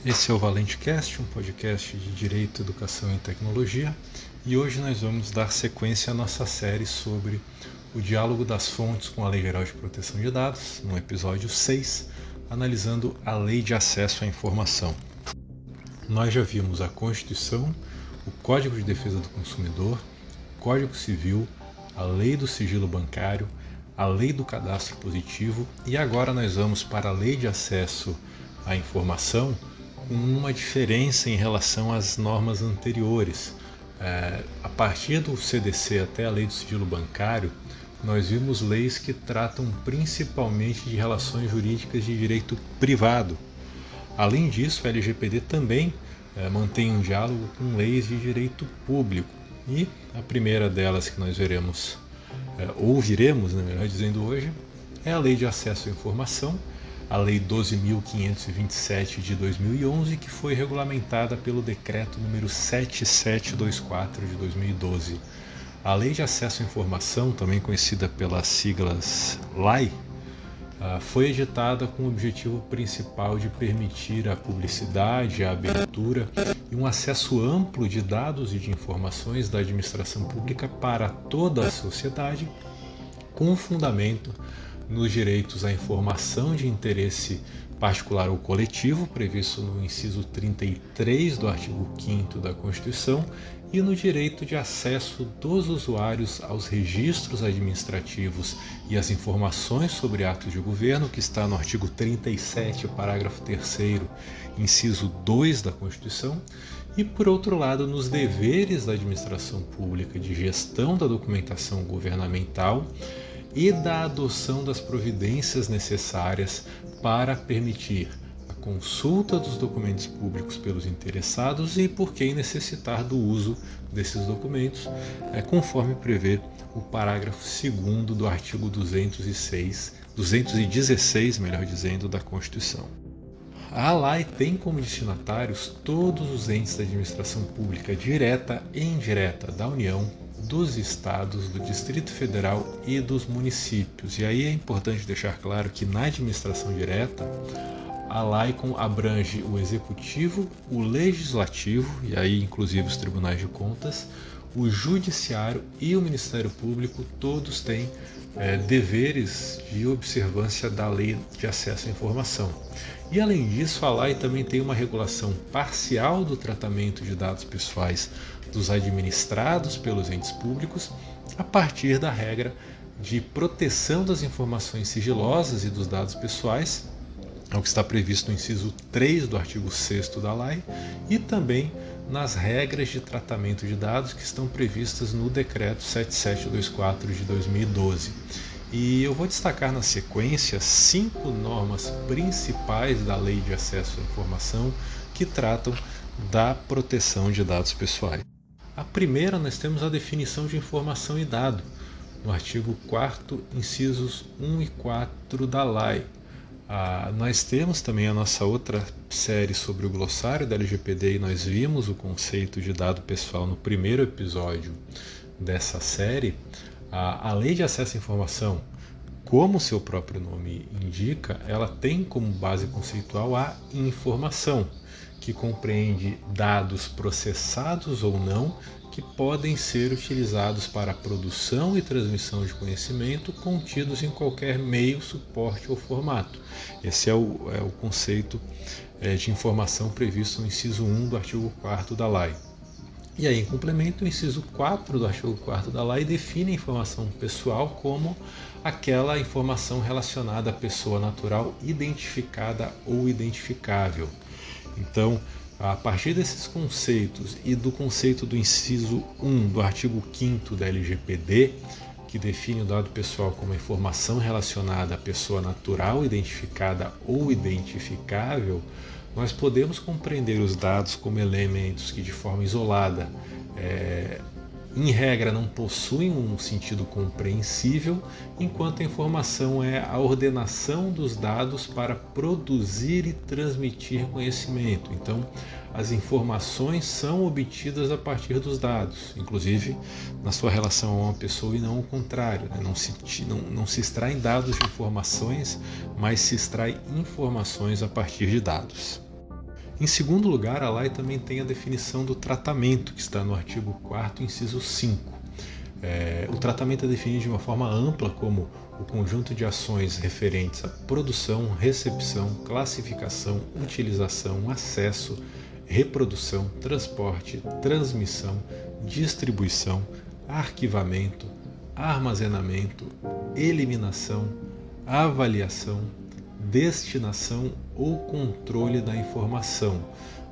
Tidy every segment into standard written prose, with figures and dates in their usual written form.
Esse é o ValenteCast, um podcast de Direito, Educação e Tecnologia, e hoje nós vamos dar sequência à nossa série sobre o diálogo das fontes com a Lei Geral de Proteção de Dados, no episódio 6, analisando a Lei de Acesso à Informação. Nós já vimos a Constituição, o Código de Defesa do Consumidor, o Código Civil, a Lei do Sigilo Bancário, a Lei do Cadastro Positivo e agora nós vamos para a Lei de Acesso à Informação, com uma diferença em relação às normas anteriores. A partir do CDC até a Lei do Sigilo Bancário, nós vimos leis que tratam principalmente de relações jurídicas de direito privado. Além disso, a LGPD também mantém um diálogo com leis de direito público. E a primeira delas que nós ouviremos, melhor dizendo hoje, é a Lei de Acesso à Informação, a Lei 12.527 de 2011, que foi regulamentada pelo Decreto número 7724 de 2012. A Lei de Acesso à Informação, também conhecida pelas siglas LAI, foi editada com o objetivo principal de permitir a publicidade, a abertura e um acesso amplo de dados e de informações da administração pública para toda a sociedade, com fundamento nos direitos à informação de interesse particular ou coletivo, previsto no inciso 33 do artigo 5º da Constituição, e no direito de acesso dos usuários aos registros administrativos e às informações sobre atos de governo, que está no artigo 37, parágrafo 3º, inciso 2 da Constituição, e, por outro lado, nos deveres da administração pública de gestão da documentação governamental e da adoção das providências necessárias para permitir a consulta dos documentos públicos pelos interessados e por quem necessitar do uso desses documentos, conforme prevê o parágrafo 2º do artigo 216, da Constituição. A LAI tem como destinatários todos os entes da administração pública direta e indireta da União, dos estados, do Distrito Federal e dos municípios. E aí é importante deixar claro que na administração direta, a LAI abrange o Executivo, o Legislativo, e aí inclusive os Tribunais de Contas, o Judiciário e o Ministério Público, todos têm deveres de observância da Lei de Acesso à Informação. E além disso, a LAI também tem uma regulação parcial do tratamento de dados pessoais dos administrados pelos entes públicos, a partir da regra de proteção das informações sigilosas e dos dados pessoais, é o que está previsto no inciso 3 do artigo 6º da LAI, e também nas regras de tratamento de dados que estão previstas no Decreto 7724 de 2012. E eu vou destacar na sequência 5 normas principais da Lei de Acesso à Informação que tratam da proteção de dados pessoais. A primeira, nós temos a definição de informação e dado, no artigo 4º, incisos 1 e 4 da LAI. Nós temos também a nossa outra série sobre o glossário da LGPD e nós vimos o conceito de dado pessoal no primeiro episódio dessa série. A Lei de Acesso à Informação, como seu próprio nome indica, ela tem como base conceitual a informação, que compreende dados processados ou não, que podem ser utilizados para a produção e transmissão de conhecimento contidos em qualquer meio, suporte ou formato. Esse é o conceito de informação previsto no inciso 1 do artigo 4º da LAI. E aí, em complemento, o inciso 4 do artigo 4º da LAI define a informação pessoal como aquela informação relacionada à pessoa natural identificada ou identificável. Então, a partir desses conceitos e do conceito do inciso 1 do artigo 5º da LGPD, que define o dado pessoal como informação relacionada à pessoa natural identificada ou identificável, nós podemos compreender os dados como elementos que de forma isolada, em regra, não possuem um sentido compreensível, enquanto a informação é a ordenação dos dados para produzir e transmitir conhecimento. Então, as informações são obtidas a partir dos dados, inclusive na sua relação a uma pessoa e não o contrário, né? Não se extraem dados de informações, mas se extrai informações a partir de dados. Em segundo lugar, a lei também tem a definição do tratamento, que está no artigo 4º, inciso 5. O tratamento é definido de uma forma ampla como o conjunto de ações referentes à produção, recepção, classificação, utilização, acesso, reprodução, transporte, transmissão, distribuição, arquivamento, armazenamento, eliminação, avaliação, destinação ou controle da informação.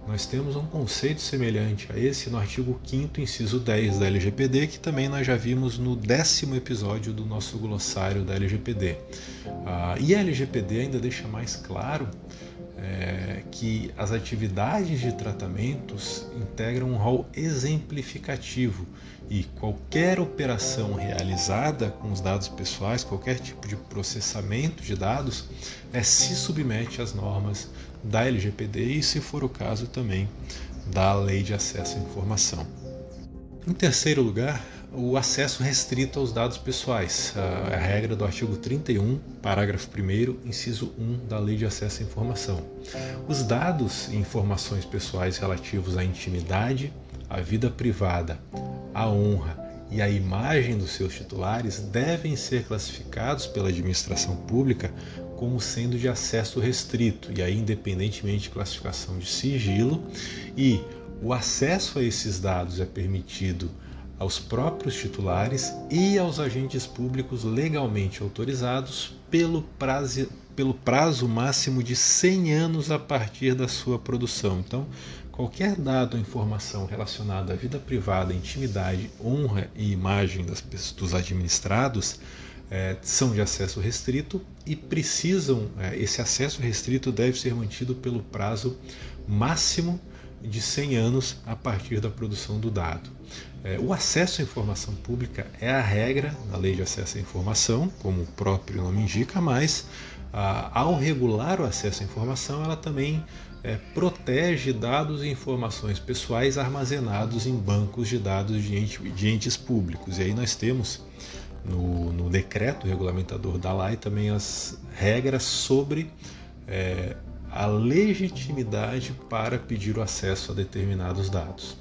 Nós temos um conceito semelhante a esse no artigo 5º, inciso 10 da LGPD, que também nós já vimos no 10º episódio do nosso glossário da LGPD. E a LGPD ainda deixa mais claro que as atividades de tratamentos integram um rol exemplificativo e qualquer operação realizada com os dados pessoais, qualquer tipo de processamento de dados, se submete às normas da LGPD e, se for o caso, também da Lei de Acesso à Informação. Em terceiro lugar, o acesso restrito aos dados pessoais, a regra do artigo 31, parágrafo 1º, inciso 1 da Lei de Acesso à Informação. Os dados e informações pessoais relativos à intimidade, à vida privada, à honra e à imagem dos seus titulares devem ser classificados pela administração pública como sendo de acesso restrito, e aí independentemente de classificação de sigilo, e o acesso a esses dados é permitido aos próprios titulares e aos agentes públicos legalmente autorizados pelo prazo máximo de 100 anos a partir da sua produção. Então, qualquer dado ou informação relacionada à vida privada, intimidade, honra e imagem dos administrados são de acesso restrito e esse acesso restrito deve ser mantido pelo prazo máximo de 100 anos a partir da produção do dado. O acesso à informação pública é a regra da Lei de Acesso à Informação, como o próprio nome indica, mas ao regular o acesso à informação, ela também protege dados e informações pessoais armazenados em bancos de dados de entes públicos. E aí nós temos no decreto regulamentador da lei também as regras sobre a legitimidade para pedir o acesso a determinados dados.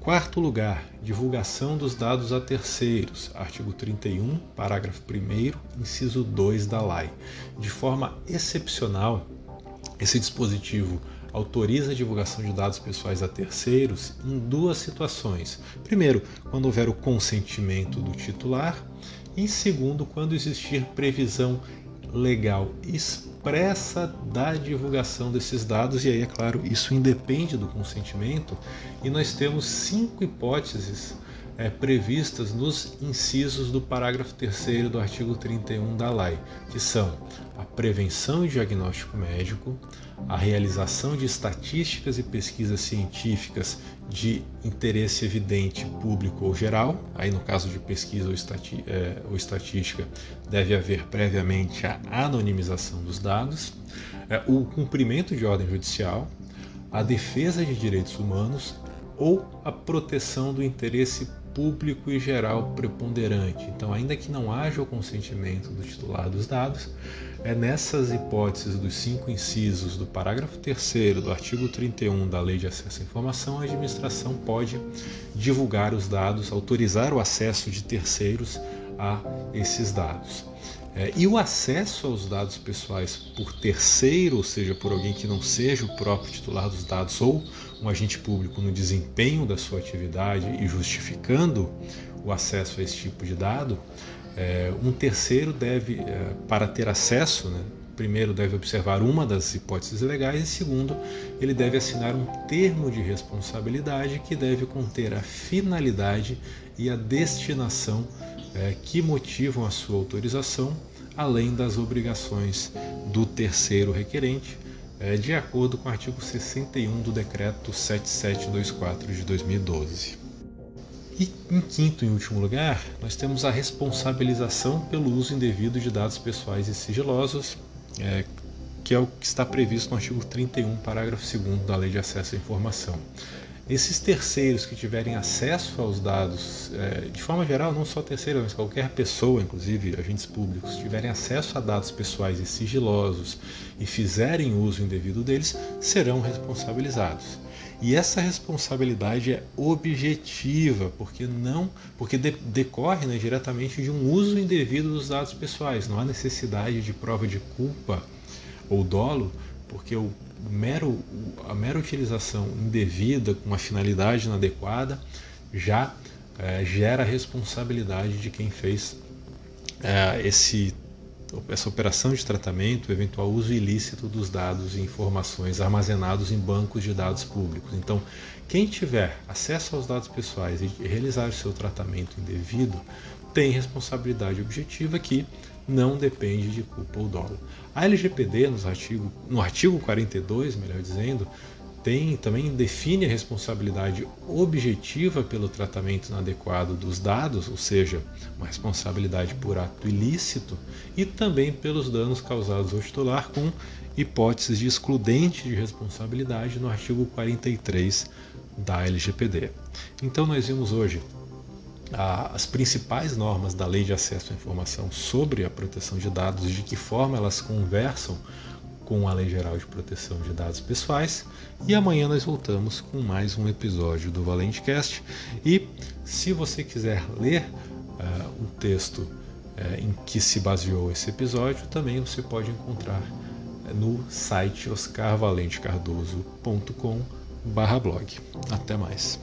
Quarto lugar, divulgação dos dados a terceiros, artigo 31, parágrafo 1º, inciso 2 da lei. De forma excepcional, esse dispositivo autoriza a divulgação de dados pessoais a terceiros em duas situações. Primeiro, quando houver o consentimento do titular, e segundo, quando existir previsão legal expressa da divulgação desses dados, e aí, é claro, isso independe do consentimento, e nós temos 5 hipóteses previstas nos incisos do parágrafo 3º do artigo 31 da lei, que são a prevenção e diagnóstico médico, a realização de estatísticas e pesquisas científicas de interesse evidente público ou geral, aí no caso de pesquisa ou estatística deve haver previamente a anonimização dos dados, o cumprimento de ordem judicial, a defesa de direitos humanos ou a proteção do interesse público e geral preponderante. Então, ainda que não haja o consentimento do titular dos dados, nessas hipóteses dos 5 incisos do parágrafo 3º do artigo 31 da Lei de Acesso à Informação, a administração pode divulgar os dados, autorizar o acesso de terceiros a esses dados. E o acesso aos dados pessoais por terceiro, ou seja, por alguém que não seja o próprio titular dos dados ou um agente público no desempenho da sua atividade e justificando o acesso a esse tipo de dado, um terceiro deve, para ter acesso, primeiro deve observar uma das hipóteses legais e segundo, ele deve assinar um termo de responsabilidade que deve conter a finalidade e a destinação que motivam a sua autorização, além das obrigações do terceiro requerente, de acordo com o artigo 61 do Decreto 7724 de 2012. E em quinto e último lugar, nós temos a responsabilização pelo uso indevido de dados pessoais e sigilosos, que é o que está previsto no artigo 31, parágrafo 2º da Lei de Acesso à Informação. Esses terceiros que tiverem acesso aos dados, de forma geral, não só terceiros, mas qualquer pessoa, inclusive agentes públicos, tiverem acesso a dados pessoais e sigilosos e fizerem uso indevido deles, serão responsabilizados. E essa responsabilidade é objetiva, porque decorre, né, diretamente de um uso indevido dos dados pessoais. Não há necessidade de prova de culpa ou dolo, porque a mera utilização indevida com a finalidade inadequada já gera a responsabilidade de quem fez essa operação de tratamento, o eventual uso ilícito dos dados e informações armazenados em bancos de dados públicos. Então, quem tiver acesso aos dados pessoais e realizar o seu tratamento indevido tem responsabilidade objetiva que não depende de culpa ou dolo. A LGPD, no artigo 42, melhor dizendo, também define a responsabilidade objetiva pelo tratamento inadequado dos dados, ou seja, uma responsabilidade por ato ilícito, e também pelos danos causados ao titular, com hipóteses de excludente de responsabilidade no artigo 43 da LGPD. Então nós vimos hoje as principais normas da Lei de Acesso à Informação sobre a proteção de dados e de que forma elas conversam com a Lei Geral de Proteção de Dados Pessoais, e amanhã nós voltamos com mais um episódio do ValenteCast. E se você quiser ler o texto em que se baseou esse episódio, também você pode encontrar no site oscarvalentecardoso.com/blog. Até mais.